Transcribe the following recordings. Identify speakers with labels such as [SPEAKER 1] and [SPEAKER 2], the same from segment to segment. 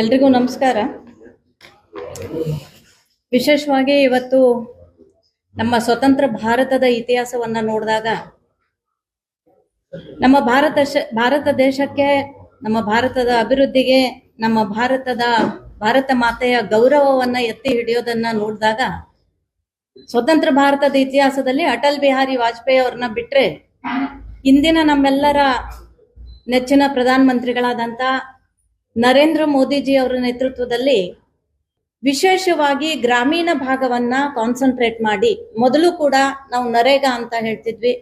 [SPEAKER 1] ಎಲ್ರಿಗೂ ನಮಸ್ಕಾರ. ವಿಶೇಷವಾಗಿ ಇವತ್ತು ನಮ್ಮ ಸ್ವತಂತ್ರ ಭಾರತದ ಇತಿಹಾಸವನ್ನ ನೋಡಿದಾಗ ನಮ್ಮ ಭಾರತ ದೇಶಕ್ಕೆ, ನಮ್ಮ ಭಾರತದ ಅಭಿವೃದ್ಧಿಗೆ, ನಮ್ಮ ಭಾರತ ಮಾತೆಯ ಗೌರವವನ್ನ ಎತ್ತಿ ಹಿಡಿಯೋದನ್ನ ನೋಡಿದಾಗ ಸ್ವತಂತ್ರ ಭಾರತದ ಇತಿಹಾಸದಲ್ಲಿ ಅಟಲ್ ಬಿಹಾರಿ ವಾಜಪೇಯಿ ಅವ್ರನ್ನ ಬಿಟ್ರೆ ಇಂದಿನ ನಮ್ಮೆಲ್ಲರ ನೆಚ್ಚಿನ ಪ್ರಧಾನ ಮಂತ್ರಿಗಳಾದಂತ ನರೇಂದ್ರ ಮೋದಿಜಿ ಅವರ ನೇತೃತ್ವದಲ್ಲಿ ವಿಶೇಷವಾಗಿ ಗ್ರಾಮೀಣ ಭಾಗವನ್ನ ಕಾನ್ಸಂಟ್ರೇಟ್ ಮಾಡಿ, ಮೊದಲು ಕೂಡ ನಾವು ನರೇಗಾ ಅಂತ ಹೇಳ್ತಿದ್ವಿ,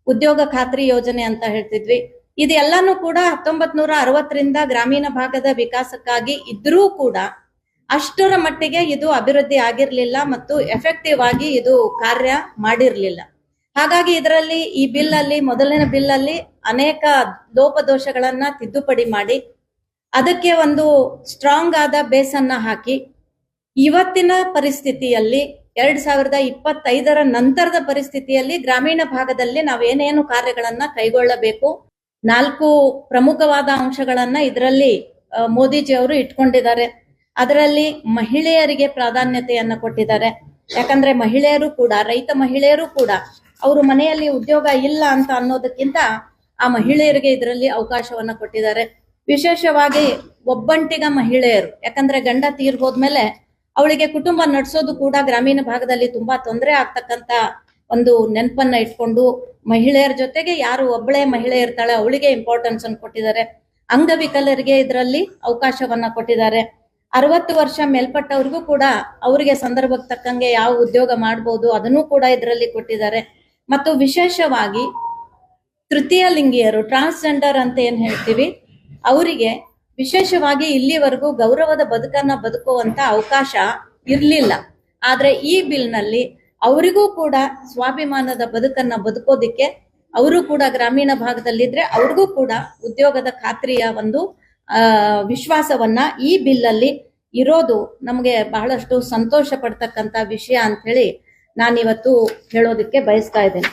[SPEAKER 1] ಉದ್ಯೋಗ ಖಾತ್ರಿ ಯೋಜನೆ ಅಂತ ಹೇಳ್ತಿದ್ವಿ. ಇದೆಲ್ಲಾನು ಕೂಡ 1960ರಿಂದ ಗ್ರಾಮೀಣ ಭಾಗದ ವಿಕಾಸಕ್ಕಾಗಿ ಇದ್ರೂ ಕೂಡ ಅಷ್ಟರ ಮಟ್ಟಿಗೆ ಇದು ಅಭಿವೃದ್ಧಿ ಆಗಿರ್ಲಿಲ್ಲ ಮತ್ತು ಎಫೆಕ್ಟಿವ್ ಆಗಿ ಇದು ಕಾರ್ಯ ಮಾಡಿರ್ಲಿಲ್ಲ. ಹಾಗಾಗಿ ಇದರಲ್ಲಿ ಈ ಬಿಲ್ ಅಲ್ಲಿ, ಮೊದಲಿನ ಬಿಲ್ ಅಲ್ಲಿ ಅನೇಕ ಲೋಪದೋಷಗಳನ್ನ ತಿದ್ದುಪಡಿ ಮಾಡಿ ಅದಕ್ಕೆ ಒಂದು ಸ್ಟ್ರಾಂಗ್ ಆದ ಬೇಸನ್ನ ಹಾಕಿ ಇವತ್ತಿನ ಪರಿಸ್ಥಿತಿಯಲ್ಲಿ 2025ರ ನಂತರದ ಪರಿಸ್ಥಿತಿಯಲ್ಲಿ ಗ್ರಾಮೀಣ ಭಾಗದಲ್ಲಿ ನಾವೇನೇನು ಕಾರ್ಯಗಳನ್ನ ಕೈಗೊಳ್ಳಬೇಕು, 4 ಪ್ರಮುಖವಾದ ಅಂಶಗಳನ್ನ ಇದರಲ್ಲಿ ಮೋದಿಜಿ ಅವರು ಇಟ್ಕೊಂಡಿದ್ದಾರೆ. ಅದರಲ್ಲಿ ಮಹಿಳೆಯರಿಗೆ ಪ್ರಾಧಾನ್ಯತೆಯನ್ನ ಕೊಟ್ಟಿದ್ದಾರೆ. ಯಾಕಂದ್ರೆ ಮಹಿಳೆಯರು ಕೂಡ, ರೈತ ಮಹಿಳೆಯರು ಕೂಡ ಅವರು ಮನೆಯಲ್ಲಿ ಉದ್ಯೋಗ ಇಲ್ಲ ಅಂತ ಅನ್ನೋದಕ್ಕಿಂತ ಆ ಮಹಿಳೆಯರಿಗೆ ಇದರಲ್ಲಿ ಅವಕಾಶವನ್ನ ಕೊಟ್ಟಿದ್ದಾರೆ. ವಿಶೇಷವಾಗಿ ಒಬ್ಬಂಟಿಗ ಮಹಿಳೆಯರು, ಯಾಕಂದ್ರೆ ಗಂಡ ತೀರ್ ಹೋದ್ಮೇಲೆ ಅವಳಿಗೆ ಕುಟುಂಬ ನಡೆಸೋದು ಕೂಡ ಗ್ರಾಮೀಣ ಭಾಗದಲ್ಲಿ ತುಂಬಾ ತೊಂದರೆ ಆಗ್ತಕ್ಕಂತ ಒಂದು ನೆನಪನ್ನ ಇಟ್ಕೊಂಡು ಮಹಿಳೆಯರ ಜೊತೆಗೆ ಯಾರು ಒಬ್ಬಳೇ ಮಹಿಳೆ ಇರ್ತಾಳೆ ಅವಳಿಗೆ ಇಂಪಾರ್ಟೆನ್ಸ್ ಅನ್ನು ಕೊಟ್ಟಿದ್ದಾರೆ. ಅಂಗವಿಕಲರಿಗೆ ಇದರಲ್ಲಿ ಅವಕಾಶವನ್ನ ಕೊಟ್ಟಿದ್ದಾರೆ. 60 ವರ್ಷ ಮೇಲ್ಪಟ್ಟವ್ರಿಗೂ ಕೂಡ ಅವರಿಗೆ ಸಂದರ್ಭಕ್ಕೆ ತಕ್ಕಂಗೆ ಯಾವ ಉದ್ಯೋಗ ಮಾಡ್ಬೋದು ಅದನ್ನು ಕೂಡ ಇದರಲ್ಲಿ ಕೊಟ್ಟಿದ್ದಾರೆ. ಮತ್ತು ವಿಶೇಷವಾಗಿ ತೃತೀಯ ಲಿಂಗಿಯರು, ಟ್ರಾನ್ಸ್ಜೆಂಡರ್ ಅಂತ ಏನ್ ಹೇಳ್ತೀವಿ, ಅವರಿಗೆ ವಿಶೇಷವಾಗಿ ಇಲ್ಲಿವರೆಗೂ ಗೌರವದ ಬದುಕನ್ನ ಬದುಕುವಂತ ಅವಕಾಶ ಇರ್ಲಿಲ್ಲ. ಆದ್ರೆ ಈ ಬಿಲ್ ನಲ್ಲಿ ಅವರಿಗೂ ಕೂಡ ಸ್ವಾಭಿಮಾನದ ಬದುಕನ್ನ ಬದುಕೋದಿಕ್ಕೆ, ಅವರು ಕೂಡ ಗ್ರಾಮೀಣ ಭಾಗದಲ್ಲಿದ್ರೆ ಅವ್ರಿಗೂ ಕೂಡ ಉದ್ಯೋಗದ ಖಾತ್ರಿಯ ಒಂದು ವಿಶ್ವಾಸವನ್ನ ಈ ಬಿಲ್ ಅಲ್ಲಿ ಇರೋದು ನಮ್ಗೆ ಬಹಳಷ್ಟು ಸಂತೋಷ ಪಡ್ತಕ್ಕಂತ ವಿಷಯ ಅಂತ ಹೇಳಿ ನಾನಿವತ್ತು ಹೇಳೋದಕ್ಕೆ ಬಯಸ್ತಾ ಇದ್ದೇನೆ.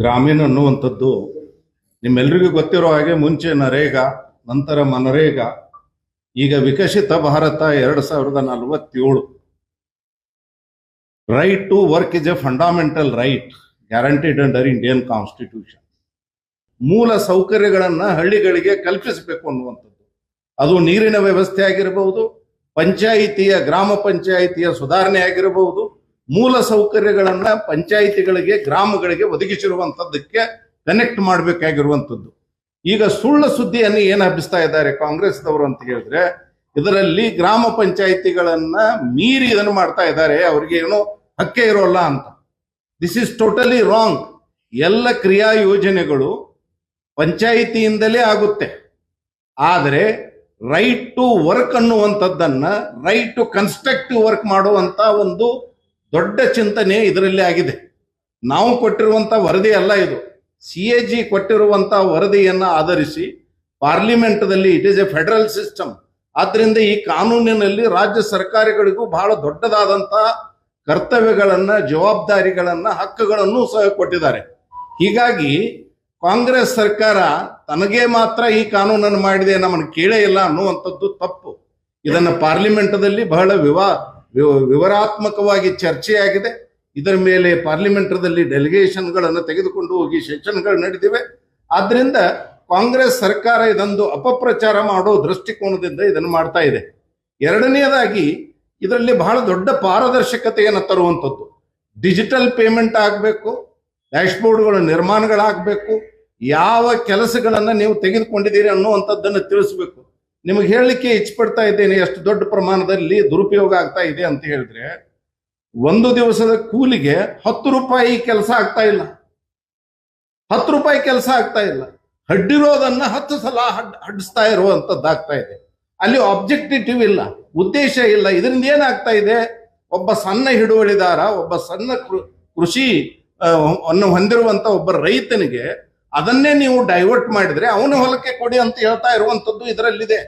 [SPEAKER 2] ಗ್ರಾಮೀಣ ಅನ್ನುವಂಥದ್ದು ನಿಮ್ಮೆಲ್ರಿಗೂ ಗೊತ್ತಿರೋ ಹಾಗೆ ಮುಂಚೆ ನರೇಗಾ, ನಂತರ ಮನರೇಗಾ, ಈಗ Viksit Bharat 2047. Right to work is a fundamental right guaranteed under Indian constitution. ಮೂಲ ಸೌಕರ್ಯಗಳನ್ನ ಹಳ್ಳಿಗಳಿಗೆ ಕಲ್ಪಿಸಬೇಕು ಅನ್ನುವಂಥದ್ದು. ಅದು ನೀರಿನ ವ್ಯವಸ್ಥೆ ಆಗಿರಬಹುದು, ಗ್ರಾಮ ಪಂಚಾಯಿತಿಯ ಸುಧಾರಣೆ ಆಗಿರಬಹುದು, ಮೂಲ ಸೌಕರ್ಯಗಳನ್ನ ಪಂಚಾಯಿತಿಗಳಿಗೆ, ಗ್ರಾಮಗಳಿಗೆ ಒದಗಿಸಿರುವಂತದ್ದಕ್ಕೆ ಕನೆಕ್ಟ್ ಮಾಡಬೇಕಾಗಿರುವಂಥದ್ದು. ಈಗ ಸುಳ್ಳು ಸುದ್ದಿಯನ್ನು ಏನು ಹಬ್ಬಿಸ್ತಾ ಇದ್ದಾರೆ ಕಾಂಗ್ರೆಸ್ದವರು ಅಂತ ಹೇಳಿದ್ರೆ, ಇದರಲ್ಲಿ ಗ್ರಾಮ ಪಂಚಾಯಿತಿಗಳನ್ನ ಮೀರಿ ಇದನ್ನು ಮಾಡ್ತಾ ಇದ್ದಾರೆ, ಅವ್ರಿಗೆ ಏನೋ ಹಕ್ಕೆ ಇರೋಲ್ಲ ಅಂತ. This is totally wrong. ಎಲ್ಲ ಕ್ರಿಯಾ ಯೋಜನೆಗಳು ಪಂಚಾಯಿತಿಯಿಂದಲೇ ಆಗುತ್ತೆ. ಆದರೆ ರೈಟ್ ಟು ವರ್ಕ್ ಅನ್ನುವಂಥದ್ದನ್ನ ರೈಟ್ ಟು ಕನ್ಸ್ಟ್ರಕ್ಟಿವ್ ವರ್ಕ್ ಮಾಡುವಂತ ಒಂದು ದೊಡ್ಡ ಚಿಂತನೆ ಇದರಲ್ಲಿ ಆಗಿದೆ. ನಾವು ಕೊಟ್ಟಿರುವಂತ ವರದಿ ಅಲ್ಲ ಇದು, CAG ಕೊಟ್ಟಿರುವಂತ ವರದಿಯನ್ನ ಆಧರಿಸಿ ಪಾರ್ಲಿಮೆಂಟ್ದಲ್ಲಿ, it is a federal system, ಆದ್ರಿಂದ ಈ ಕಾನೂನಿನಲ್ಲಿ ರಾಜ್ಯ ಸರ್ಕಾರಗಳಿಗೂ ಬಹಳ ದೊಡ್ಡದಾದಂತ ಕರ್ತವ್ಯಗಳನ್ನ, ಜವಾಬ್ದಾರಿಗಳನ್ನ, ಹಕ್ಕುಗಳನ್ನು ಸಹ ಕೊಟ್ಟಿದ್ದಾರೆ. ಹೀಗಾಗಿ ಕಾಂಗ್ರೆಸ್ ಸರ್ಕಾರ ತನಗೆ ಮಾತ್ರ ಈ ಕಾನೂನನ್ನು ಮಾಡಿದೆ, ನಮ್ಮನ್ನು ಕೇಳೇ ಇಲ್ಲ ಅನ್ನುವಂಥದ್ದು ತಪ್ಪು. ಇದನ್ನ ಪಾರ್ಲಿಮೆಂಟ್ದಲ್ಲಿ ಬಹಳ ವಿವರಾತ್ಮಕವಾಗಿ ಚರ್ಚೆಯಾಗಿದೆ. ಇದರ ಮೇಲೆ ಪಾರ್ಲಿಮೆಂಟ್ದಲ್ಲಿ ಡೆಲಿಗೇಷನ್ಗಳನ್ನು ತೆಗೆದುಕೊಂಡು ಹೋಗಿ ಸೆಷನ್ಗಳು ನಡೆದಿವೆ. ಆದ್ರಿಂದ ಕಾಂಗ್ರೆಸ್ ಸರ್ಕಾರ ಇದೊಂದು ಅಪಪ್ರಚಾರ ಮಾಡೋ ದೃಷ್ಟಿಕೋನದಿಂದ ಇದನ್ನು ಮಾಡ್ತಾ ಇದೆ. ಎರಡನೆಯದಾಗಿ ಇದರಲ್ಲಿ ಬಹಳ ದೊಡ್ಡ ಪಾರದರ್ಶಕತೆಯನ್ನು ತರುವಂಥದ್ದು. ಡಿಜಿಟಲ್ ಪೇಮೆಂಟ್ ಆಗಬೇಕು, ಡ್ಯಾಶ್ಬೋರ್ಡ್ಗಳ ನಿರ್ಮಾಣಗಳಾಗಬೇಕು, ಯಾವ ಕೆಲಸಗಳನ್ನು ನೀವು ತೆಗೆದುಕೊಂಡಿದ್ದೀರಿ ಅನ್ನುವಂಥದ್ದನ್ನು ತಿಳಿಸ್ಬೇಕು. ನಿಮಗೆ ಹೇಳಲಿಕ್ಕೆ ಇಚ್ಛಪಡ್ತಾ ಇದ್ದೇನೆ, ಎಷ್ಟು ದೊಡ್ಡ ಪ್ರಮಾಣದಲ್ಲಿ ದುರುಪಯೋಗ ಆಗ್ತಾ ಇದೆ ಅಂತ ಹೇಳಿದ್ರೆ, ಒಂದು ದಿವಸದ ಕೂಲಿಗೆ 10 ರೂಪಾಯಿ ಕೆಲಸ ಆಗ್ತಾ ಇಲ್ಲ, 10 ರೂಪಾಯಿ ಕೆಲಸ ಆಗ್ತಾ ಇಲ್ಲ. ಹಡ್ಡಿರೋದನ್ನ 10 ಸಲ ಹಡ್ಡಿಸ್ತಾ ಇರುವಂತದ್ದಾಗ್ತಾ ಇದೆ. ಅಲ್ಲಿ ಆಬ್ಜೆಕ್ಟಿವ್ ಇಲ್ಲ, ಉದ್ದೇಶ ಇಲ್ಲ. ಇದರಿಂದ ಏನಾಗ್ತಾ ಇದೆ, ಒಬ್ಬ ಸಣ್ಣ ಹಿಡುವಳಿದಾರ, ಒಬ್ಬ ಸಣ್ಣ ಕೃಷಿ ಅನ್ನು ಹೊಂದಿರುವಂತ ಒಬ್ಬ ರೈತನಿಗೆ ಅದನ್ನೇ ನೀವು ಡೈವರ್ಟ್ ಮಾಡಿದ್ರೆ ಅವನ ಹೊಲಕ್ಕೆ ಕೊಡಿ ಅಂತ ಹೇಳ್ತಾ ಇರುವಂತದ್ದು ಇದರಲ್ಲಿದೆ.